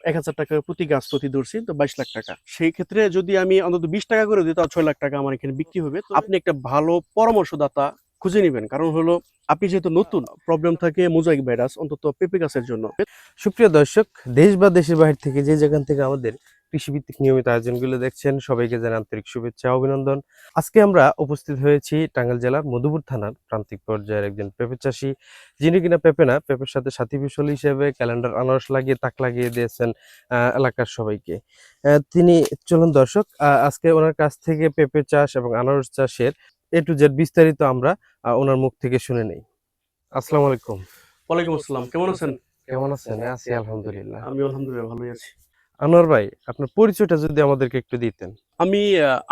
1000 টাকা প্রতি গাছ প্রতি ধরছি, তো 22 লাখ টাকা। সেই ক্ষেত্রে যদি আমি অন্তত 20 টাকা করে দিই, তাহলে 6 লাখ টাকা আমার এখানে বিক্রি হবে। তো আপনি একটা ভালো পরামর্শদাতা খুঁজে নিবেন, কারণ হলো আপনি যেহেতু নতুন, প্রবলেম থাকে মোজাইক ভাইরাস অন্তত পেঁপে গাছের জন্য। সুপ্রিয় দর্শক, দেশ বা দেশের বাইরে থেকে যে যেখান থেকে আমাদের কৃষিভিত্তিক নিয়মিত আয়োজনগুলো দেখছেন, সবাইকে জানাই আন্তরিক শুভেচ্ছা অভিনন্দন। আজকে আমরা উপস্থিত হয়েছি টাঙ্গাইল জেলার মধুপুর থানার প্রান্তিক পর্যায়ের একজন পেঁপে চাষী, যিনি কিনা পেঁপে না, পেঁপের সাথে সাথী ফসল হিসেবে ক্যালেন্ডার আনারস লাগিয়ে তাক লাগিয়ে দিয়েছেন এলাকার সবাইকে। তিনি, চলুন দর্শক, আজকে ওনার কাছ থেকে পেঁপে চাষ এবং আনারস চাষের এ টু জেড বিস্তারিত আমরা ওনার মুখ থেকে শুনে নেই। আসসালামু আলাইকুম। ওয়ালাইকুম আসসালাম, কেমন আছেন? কেমন আছেন? আছি আলহামদুলিল্লাহ। আমি আলহামদুলিল্লাহ ভালোই আছি। আনোয়ার ভাই, আপনার পরিচয়টা যদি আমাদেরকে একটু দিতেন। আমি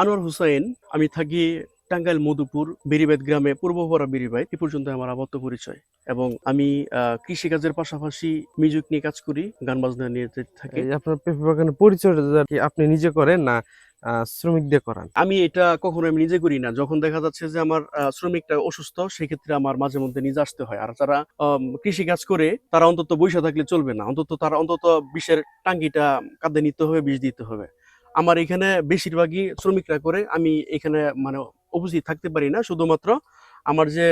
আনোয়ার হুসাইন। আমি থাকি টাঙ্গাইল মধুপুর বেরিবাইত গ্রামে, পূর্বপাড়া বেরিবাইত। এই পর্যন্ত আমার আপাতত পরিচয়। এবং আমি কৃষিকাজের পাশাপাশি মিউজিক নিয়ে কাজ করি, গান বাজনা নিয়ে থাকি। এই আপনার পেঁপে বাগানের পরিচয়টা কি আপনি নিজে করেন না শ্রমিক দিয়ে করান? আমি এটা কখনো আমি নিজে করি না। যখন দেখা যাচ্ছে যে আমার শ্রমিকটা অসুস্থ, সেক্ষেত্রে আমার মাঝে মধ্যে নিজে আসতে হয়। আর যারা কৃষি কাজ করে, তারা অন্তত বইসা থাকলে চলবে না। তারা অন্তত বিষের টাঙ্গিটা কাঁধে নিতে হবে, বিষ দিতে হবে। আমার এখানে বেশিরভাগই শ্রমিকরা করে। আমি এখানে মানে উপস্থিত থাকতে পারি না। শুধুমাত্র আমার যে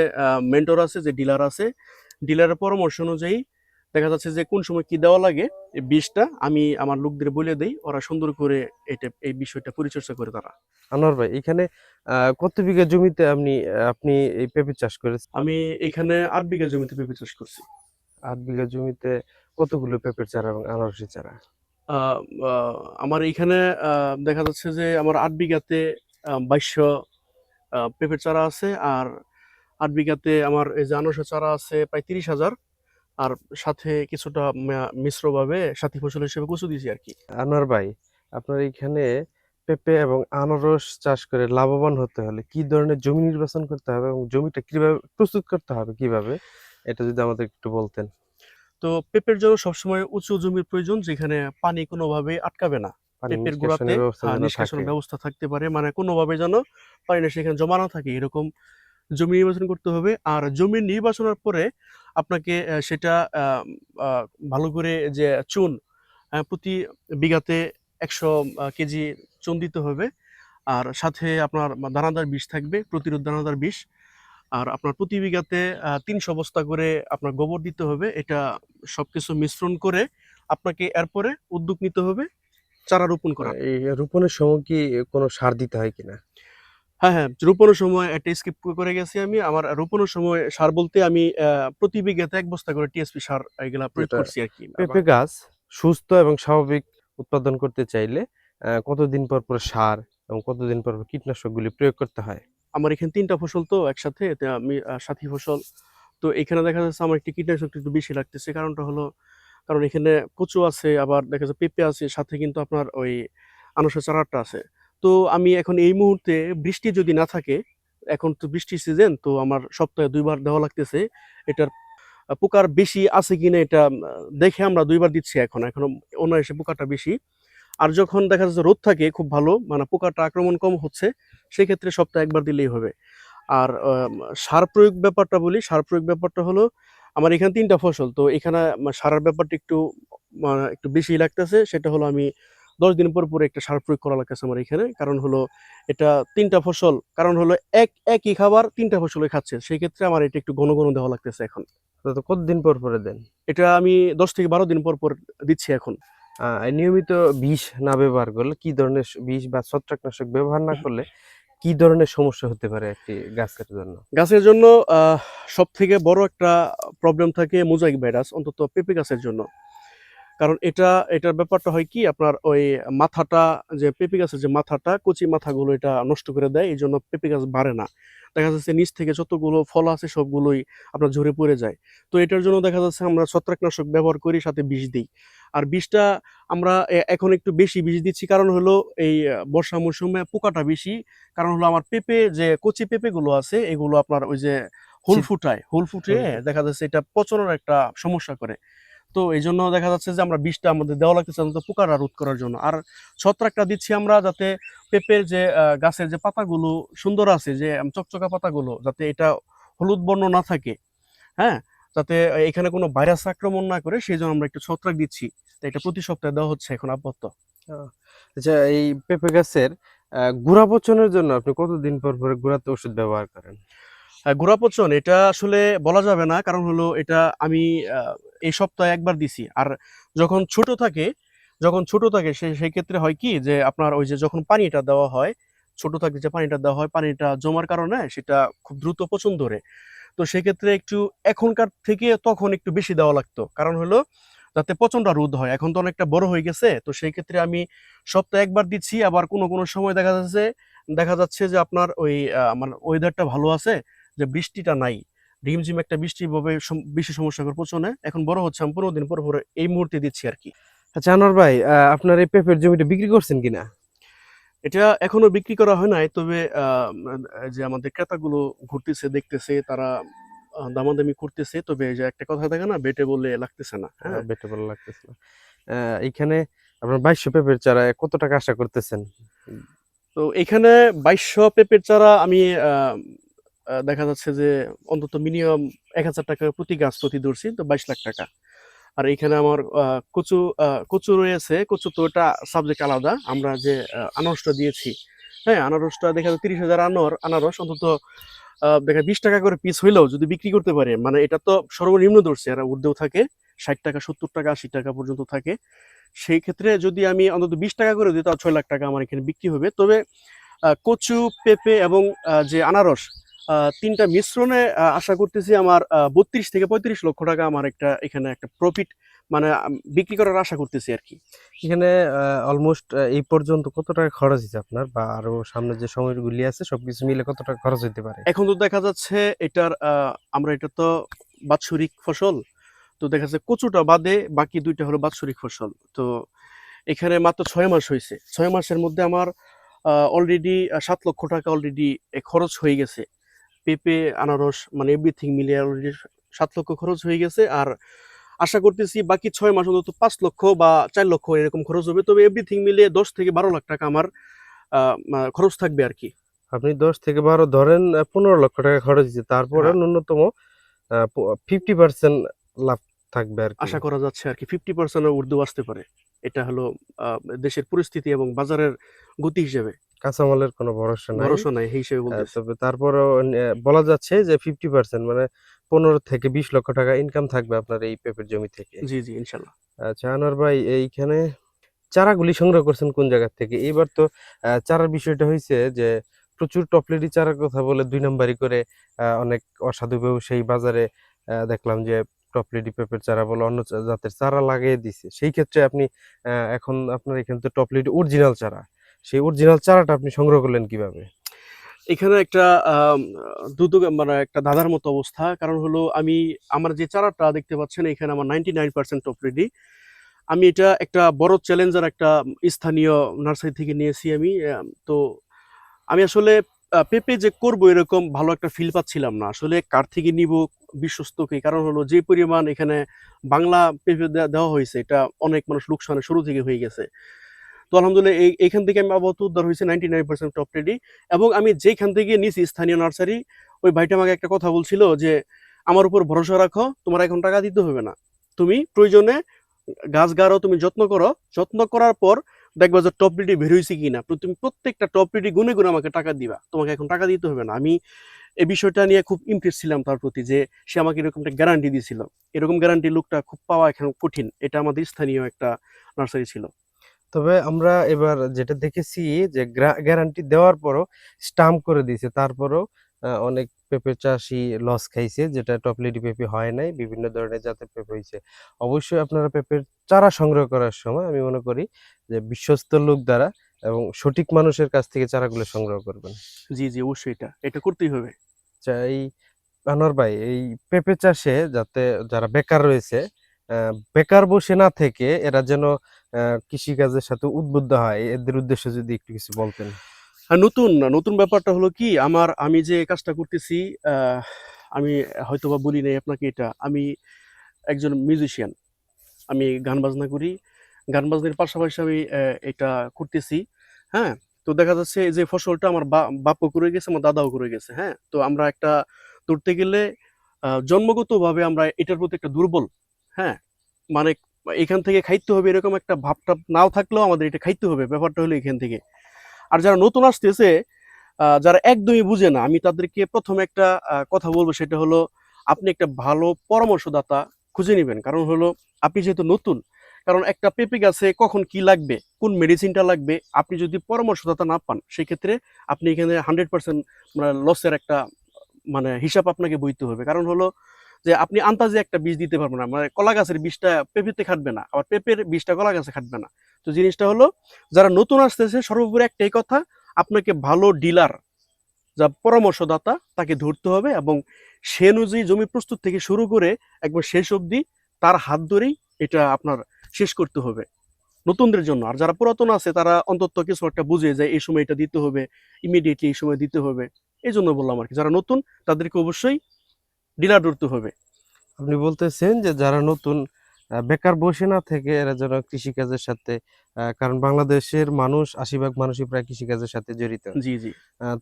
মেন্টর আছে, যে ডিলার আছে, ডিলারের পরামর্শ অনুযায়ী দেখা যাচ্ছে যে কোন সময় কি দেওয়া লাগে, এই বিষটা আমি আমার লোকদের বলে দেই। ওরা সুন্দর করে এই বিষয়টা পরিচর্যা করে তারা। আনোয়ার ভাই, এখানে কত বিঘা জমিতে আপনি এই পেঁপে চাষ করেছেন? আমি এখানে 8 বিঘা জমিতে পেঁপে চাষ করছি। 8 বিঘা জমিতে কতগুলো পেঁপের চারা এবং আনারসের চারা? আ আ আমার এইখানে দেখা যাচ্ছে যে আমার 8 বিঘাতে 2200 পেঁপের চারা আছে। আর 8 বিঘাতে আমার এই যে আনারসের চারা আছে প্রায় 30,000। আর সাথে কিছুটা মিশ্রভাবে সাথী ফসল হিসেবে কচু দিছি আরকি। আনোয়ার ভাই, আপনার এখানে পেঁপে এবং আনারস চাষ করে লাভবান হতে হলে কি ধরনের জমি নির্বাচন করতে হবে এবং জমিটা কিভাবে প্রস্তুত করতে হবে, কিভাবে, এটা যদি আমাদের একটু বলতেন। তো পেঁপের জন্য সবসময় উঁচু জমির প্রয়োজন, যেখানে পানি কোনোভাবে আটকাবে না। পানি পেঁপের গোড়াতে নিষ্কাশনের ব্যবস্থা যেন থাকে। নিষ্কাশনের ব্যবস্থা থাকতে পারে। মানে কোনোভাবে যেন পানিটা সেখানে জমা না থাকে, এরকম জমি নির্বাচন করতে হবে। আর জমি নির্বাচনের পরে আপনাকে সেটা আ আ ভালো করে যে চুন, প্রতি বিঘাতে ১০০ কেজি চুন দিতে হবে। আর সাথে আপনার দানাদার বিষ থাকবে, প্রতিরোধ দানাদার বিষ। আর আপনার প্রতি বিঘাতে ৩০০ বস্তা করে আপনার গোবর দিতে হবে। এটা সবকিছু মিশ্রণ করে আপনাকে এরপরে উদ্যোগ নিতে হবে চারা রোপণ করার। এই রোপণের সময় কি কোনো সার দিতে হয় কিনা? হ্যাঁ, হ্যাঁ, রোপণের সময় একটা স্কিপ করে গেছি আমি। আমার রোপণের সময় সার বলতে আমি প্রতি বিঘাতে ১ বস্তা করে টিএসপি সার এগুলা প্রয়োগ যেটা করছি আরকি। পেঁপে গাছ সুস্থ এবং স্বাভাবিক উৎপাদন করতে চাইলে কতদিন পর পর সার এবং কতদিন পর পর কীটনাশকগুলি প্রয়োগ করতে হয়? আমার এখানে ৩ টা ফসল তো একসাথে, এতে আমি সাথী ফসল। তো এখানে দেখা যাচ্ছে আমার একটু কীটনাশকটা একটু বেশি লাগতেছে। কারণটা হলো, কারণ এখানে কচু আছে, আবার দেখা যাচ্ছে পেঁপে আছে, সাথে কিন্তু আপনার ওই আনারসের চারাটা আছে। তো আমি এখন এই মুহূর্তে বৃষ্টি যদি না থাকে, এখন তো বৃষ্টির সিজন, তো আমার সপ্তাহে ২ বার দেওয়া লাগতেছে। এটার পোকার বেশি আছে কিনা এটা দেখে আমরা ২ বার দিচ্ছি এখন। এখনো অনায়াসে পোকাটা বেশি। আর যখন দেখা যাচ্ছে রোদ থাকে খুব ভালো, মানে পোকাটা আক্রমণ কম হচ্ছে, সেক্ষেত্রে সপ্তাহে ১ বার দিলেই হবে। আর সার প্রয়োগ ব্যাপারটা বলি, সার প্রয়োগ ব্যাপারটা হলো আমার এখানে ৩ টা ফসল। তো এখানে সারের ব্যাপারটা একটু বেশিই লাগতেছে। সেটা হলো আমি ১০ দিন পর একটা সার প্রয়োগ করা লাগতেছে আমার এখানে। কারণ হলো এটা ৩ টা ফসল। কারণ হলো একই খাবার ৩ টা ফসলে খাচ্ছে। সেক্ষেত্রে আমার এটা একটু ঘন দেওয়া লাগতেছে এখন। তো কতদিন পর পরে দেন? এটা আমি ১০ থেকে ১২ দিন পর দিচ্ছি এখন। নিয়মিত বিষ না ব্যবহার করলে কি ধরনের বিষ বা ছত্রাকনাশক ব্যবহার না করলে কি ধরনের সমস্যা হতে পারে একটি গাছের জন্য? গাছের জন্য সবথেকে বড় একটা প্রবলেম থাকে মোজাইক ভাইরাস, অন্তত পেঁপে গাছের জন্য। কারণ এটার ব্যাপারটা হয় কি, আপনার ওই মাথাটা, যে পেঁপে গাছের যে মাথাটা, কচি মাথাগুলো এটা নষ্ট করে দেয়। এজন্য পেঁপে গাছ বাড়ে না। দেখা যাচ্ছে নিচ থেকে যতগুলো ফল আছে সবগুলোই আপনার ঝরে পড়ে যায়। তো এটার জন্য দেখা যাচ্ছে আমরা ছত্রাকনাশক ব্যবহার করি, সাথে বিষ দেই। আর বিষটা আমরা এখন একটু বেশি বিষ দিচ্ছি, কারণ হলো এই বর্ষা মৌসুমে পোকাটা বেশি। কারণ হলো আমার পেঁপে, যে কচি পেঁপেগুলো আছে, এগুলো আপনার ওই যে শীত হুল ফুটিয়ে দেখা যাচ্ছে এটা পচনের একটা সমস্যা করে। তো এইজন্য দেখা যাচ্ছে যে আমরা বিষটা আমাদের দেওয়া লাগতেছে অন্তত পোকাটা রোধ করার জন্য। আর ছত্রাকটা দিচ্ছি আমরা, যাতে পেঁপের যে গাছের যে পাতাগুলো সুন্দর আছে, যে চকচকা পাতাগুলো, যাতে এটা হলুদ বর্ণ না থাকে, হ্যাঁ? যাতে এখানে কোনো ভাইরাস আক্রমণ না করে, সেজন্য আমরা একটু ছত্রাক দিচ্ছি। তো এটা প্রতি সপ্তাহে দেওয়া হচ্ছে এখন আপাতত। আহ, আচ্ছা, এই পেঁপে গাছের গোড়া পচনের জন্য আপনি কতদিন পর পরে গোড়াতে ওষুধ ব্যবহার করেন? গোড়াপচন এটা আসলে বলা যাবে না, কারণ হলো এটা আমি এই সপ্তাহে একবার দিছি। আর যখন ছোট থাকে সেই ক্ষেত্রে হয় কি যে আপনার ওই যে যখন পানিটা দেওয়া হয়, ছোট থাকে যে পানিটা দেওয়া হয়, পানিটা জমার কারণে সেটা খুব দ্রুত পচন ধরে। তো সেক্ষেত্রে একটু এখনকার থেকে তখন একটু বেশি দেওয়া লাগতো, কারণ হলো যাতে পচনটা রোধ হয়। এখন তো অনেকটা বড় হয়ে গেছে, তো সেই ক্ষেত্রে আমি সপ্তাহে একবার দিচ্ছি। আবার কোনো কোনো সময় দেখা যাচ্ছে যে আপনার ওই আমার ওয়েদারটা ভালো আছে, যে বৃষ্টিটা নাই, রিমঝিম একটা বৃষ্টি ভাবে বেশি সমস্যা করে পচনে। এখন বড় হচ্ছে, আমি 15 দিন পর পর এই মুহূর্তে দিচ্ছি আর কি। আচ্ছা আনোয়ার ভাই, আপনার এই পেঁপের জমিটা বিক্রি করছেন কিনা? এটা এখনো বিক্রি করা হয় নাই, তবে যে আমাদের ক্রেতাগুলো ঘুরতেছে, দেখতেছে, তারা দামাদামি করতেছে। তবে এই যে একটা কথা থাকে না, বেটে বলে লাগতেছে না, হ্যাঁ। বেটে ভালো লাগতেছে না। এইখানে আপনার 2200 পেঁপের চারা কত টাকা আশা করতেছেন? তো এখানে 2200 পেঁপের চারা আমি দেখা যাচ্ছে যে অন্তত মিনিমাম 1000 টাকা প্রতি গাছ প্রতি ধরছি, তো 22 লাখ টাকা। আর এখানে আমার কচু রয়েছে। কচু তো এটা সাবজেক্ট আলাদা। আমরা যে আনারসটা দিয়েছি, হ্যাঁ, আনারসটা দেখা যায় 30,000 আনারস অন্তত দেখা 20 টাকা করে পিস হইলেও যদি বিক্রি করতে পারে, মানে এটা তো সর্বনিম্ন ধরছে, এরা ঊর্ধ্বেও থাকে, 60 টাকা, 70 টাকা, 80 টাকা পর্যন্ত থাকে। সেই ক্ষেত্রে যদি আমি অন্তত 20 টাকা করে দিই, তাও 6 লাখ টাকা আমার এখানে বিক্রি হবে। তবে কচু, পেঁপে এবং যে আনারস, তিনটা মিশ্রণে আশা করতেছি আমার 32 থেকে 35 লক্ষ টাকা আমার এখানে একটা প্রফিট, মানে বিক্রি করার আশা করতেছি আর কি। এখানে অলমোস্ট এই পর্যন্ত কত টাকা খরচ হয়েছে আপনার, বা আরো সামনে যে সময়গুলি আছে সবকিছু মিলে কত টাকা খরচ হতে পারে? এখন তো দেখা যাচ্ছে এটার এটা তো বাৎসরিক ফসল। তো দেখা যাচ্ছে কচুটা বাদে বাকি দুইটা হলো বাৎসরিক ফসল। তো এখানে মাত্র 6 মাস হয়েছে। 6 মাসের মধ্যে আমার অলরেডি 7 লক্ষ টাকা অলরেডি খরচ হয়ে গেছে। পেঁপে, আনারস মানে এভরিথিং মিলিয়ে অলরেডি 7 লক্ষ খরচ হয়ে গেছে। আর আশা করতেছি বাকি 6 মাস অন্তত 5 লক্ষ বা 4 লক্ষ এরকম খরচ হবে। তবে এভরিথিং মিলিয়ে 10 থেকে 12 লাখ টাকা আমার খরচ থাকবে আর কি। আপনি 10 থেকে 12 ধরেন, 15 লক্ষ টাকা খরচ হয়েছে, তারপরে হ্যাঁ, ন্যূনতম 50% লাভ থাকবে আর কি। আশা করা যাচ্ছে আর কি 50% এর ঊর্ধ্বে আসতে পারে। এটা হলো দেশের পরিস্থিতি এবং বাজারের গতি হিসেবে। কাঁচামালের কোনো ভরসা নাই। ভরসা নাই, এই হিসেবে বলতেছি। তবে তারপরেও বলা যাচ্ছে যে 50%, মানে 15 থেকে 20 লক্ষ টাকা ইনকাম থাকবে আপনার এই পেঁপের জমি থেকে। জি, জি, ইনশাল্লাহ। আচ্ছা আনোয়ার ভাই, এইখানে চারাগুলি সংগ্রহ করছেন কোন জায়গা থেকে? এবার তো চারার বিষয়টা হয়েছে যে প্রচুর টপলেটি চারার কথা বলে 2 নাম্বারি করে অনেক অসাধু ব্যবসায়ী বাজারে দেখলাম যে টপলেটি পেঁপের চারা বলে অন্য জাতের চারা লাগিয়ে দিছে। সেই ক্ষেত্রে আপনি এখন আপনার এখানে তো টপলেটি অরিজিনাল চারা, সেই অরিজিনাল চারাটা আপনি সংগ্রহ করলেন কিভাবে? এখানে একটা মানে একটা ধাঁধার মতো অবস্থা। কারণ হলো আমার যে চারাটা দেখতে পাচ্ছেন এখানে আমার 99% টপ রেডি। আমি এটা একটা বড় চ্যালেঞ্জার একটা স্থানীয় নার্সারি থেকে নিয়েছি আমি। তো আমি আসলে পেঁপে যে করবো এরকম ভালো একটা ফিল পাচ্ছিলাম না। আসলে কার থেকে নিবো বিশ্বস্ত কে? কারণ হলো যে পরিমাণ এখানে বাংলা পেঁপে দেওয়া হয়েছে, এটা অনেক মানুষ লোকসানের শুরু থেকে হয়ে গেছে। তো আলহামদুলিল্লাহ এইখান থেকে আমি আপাতত উদ্ধার হয়েছে 99% টপ রেডি। এবং আমি যেখান থেকে নিছি স্থানীয় নার্সারি, ওই ভাইটা আমাকে একটা কথা বলছিল যে, "আমার উপর ভরসা রাখো, তোমার এখন টাকা দিতে হবে না। তুমি প্রয়োজনে গাছ গাড়ো, তুমি যত্ন করো। যত্ন করার পর দেখবা যে টপ রেডি বের হইছে কিনা। তুমি প্রত্যেকটা টপ রেডি গুনে, গুনে আমাকে টাকা দিবা। তোমাকে এখন টাকা দিতে হবে না।" আমি এই বিষয়টা নিয়ে খুব ইমপ্রেস ছিলাম তার প্রতি, যে সে আমাকে এরকম একটা গ্যারান্টি দিয়েছিল। এরকম গ্যারান্টি লোকটা খুব পাওয়া এখন কঠিন। এটা আমাদের স্থানীয় একটা নার্সারি ছিল। তবে আমরা এবার যেটা দেখেছি যে গ্যারান্টি দেওয়ার পরও স্টাম্প করে দিয়েছে, তারপরও অনেক পেঁপে চাষি লস খাইছে, যেটা টপলেটি পেঁপে হয় নাই, বিভিন্ন ধরনের জাতের পেঁপে হয়েছে। অবশ্যই আপনারা পেঁপের চারা সংগ্রহ করার সময় আমি মনে করি যে বিশ্বস্ত লোক দ্বারা এবং সঠিক মানুষের কাছ থেকে চারাগুলো সংগ্রহ করবেন। জি, জি, অবশ্যই এটা করতেই হবে। আচ্ছা, এই আনোয়ার ভাই, এই পেঁপে চাষে যাতে যারা বেকার রয়েছে, বেকার বসে না থেকে এরা যেন কৃষিকাজের সাথে উদ্বুদ্ধ হয়, এদের উদ্দেশ্যে যদি একটু কিছু বলতেন। নতুন ব্যাপারটা হলো কি, আমি যে কাজটা করতেছি, আহ, আমি হয়তোবা বলি নাই আপনাকে এটা। আমি একজন মিউজিশিয়ান। আমি গান বাজনা করি। গান বাজনার পাশাপাশি আমি এটা করতেছি। হ্যাঁ? তো দেখা যাচ্ছে এই যে ফসলটা আমার বাপও করে গেছে, আমার দাদাও করে গেছে। হ্যাঁ? তো আমরা একটা ধরতে গেলে জন্মগতভাবে আমরা এটার প্রতি একটা দুর্বল। হ্যাঁ? মানে এখান থেকে খাইতে হবে এরকম একটা ভাবটা নাও থাকলেও আমাদের এটা খাইতে হবে, ব্যাপারটা হলো এখান থেকে। আর যারা নতুন আসতেছে, যারা একদমই বুঝে না, আমি তাদেরকে প্রথমে একটা কথা বলবো, সেটা হলো আপনি একটা ভালো পরামর্শদাতা খুঁজে নেবেন। কারণ হলো আপনি যেহেতু নতুন, কারণ একটা পেঁপে গাছে কখন কি লাগবে, কোন মেডিসিনটা লাগবে, আপনি যদি পরামর্শদাতা না পান, সেক্ষেত্রে আপনি এখানে 100% মানে লসের একটা মানে হিসাব আপনাকে বইতে হবে। কারণ হলো যে আপনি আন্দাজে একটা বীজ দিতে পারবেন না, মানে কলা গাছের বীজটা পেঁপেতে খাটবে না, আবার পেঁপের বীজটা কলা গাছে খাটবে না। তো জিনিসটা হলো, যারা নতুন আসতেছে সর্বোপরি একটাই কথা, আপনাকে ভালো ডিলার, যা পরামর্শদাতা, তাকে ধরতে হবে এবং সে অনুযায়ী জমি প্রস্তুত থেকে শুরু করে একবার শেষ অবধি তার হাত ধরেই এটা আপনার শেষ করতে হবে নতুনদের জন্য। আর যারা পুরাতন আছে তারা অন্তত কিছু একটা বুঝে যায় এই সময় এটা দিতে হবে, ইমিডিয়েটলি এই সময় দিতে হবে। এই জন্য বললাম আর কি, যারা নতুন তাদেরকে অবশ্যই ডিলার ধরতে হবে। আপনি বলতেছেন যে যারা নতুন বেকার বসে না থেকে এরা যেন কৃষিকাজের সাথে কারণ বাংলাদেশের মানুষ ৮০ ভাগ মানুষই প্রায় কৃষিকাজের সাথে জড়িত। জি, জি।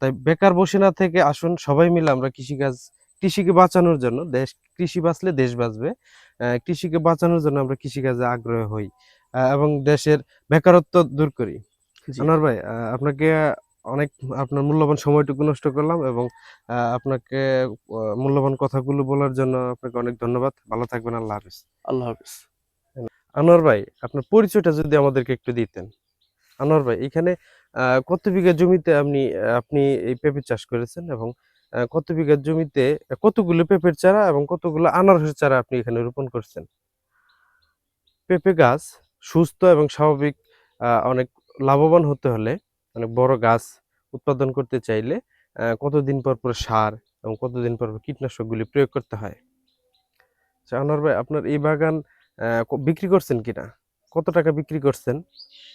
তাই বেকার বসে না থেকে আসুন সবাই মিলে আমরা কৃষিকে বাঁচানোর জন্য কৃষি বাঁচলে দেশ বাঁচবে। কৃষিকে বাঁচানোর জন্য আমরা কৃষিকাজে আগ্রহ হই এবং দেশের বেকারত্ব দূর করি। জি। আনোয়ার ভাই, আপনাকে অনেক আপনার মূল্যবান সময়টুকু নষ্ট করলাম এবং আপনাকে মূল্যবান কথাগুলো বলার জন্য আপনাকে অনেক ধন্যবাদ। ভালো থাকবেন। আল্লাহ হাফেজ। আল্লাহ হাফেজ। আনোয়ার ভাই, আপনার পরিচয়টা যদি আমাদেরকে একটু দিতেন। আনোয়ার ভাই, এখানে কত বিঘা জমিতে আপনি এই পেঁপে চাষ করেছেন এবং কত বিঘা জমিতে কতগুলো পেঁপের চারা এবং কতগুলো আনারসের চারা আপনি এখানে রোপণ করছেন? পেঁপে গাছ সুস্থ এবং স্বাভাবিক অনেক লাভবান হতে হলে, অনেক বড় গাছ উৎপাদন করতে চাইলে কতদিন পর পর সার এবং কতদিন পর পর কীটনাশকগুলি প্রয়োগ করতে হয়? আচ্ছা আনোয়ার ভাই, আপনার এই বাগান বিক্রি করছেন কিনা? কত টাকা বিক্রি করছেন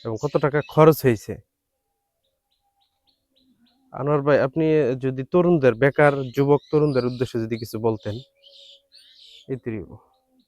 এবং কত টাকা খরচ হয়েছে? আনোয়ার ভাই, আপনি যদি তরুণদের, বেকার যুবক তরুণদের উদ্দেশ্যে যদি কিছু বলতেন। এই তো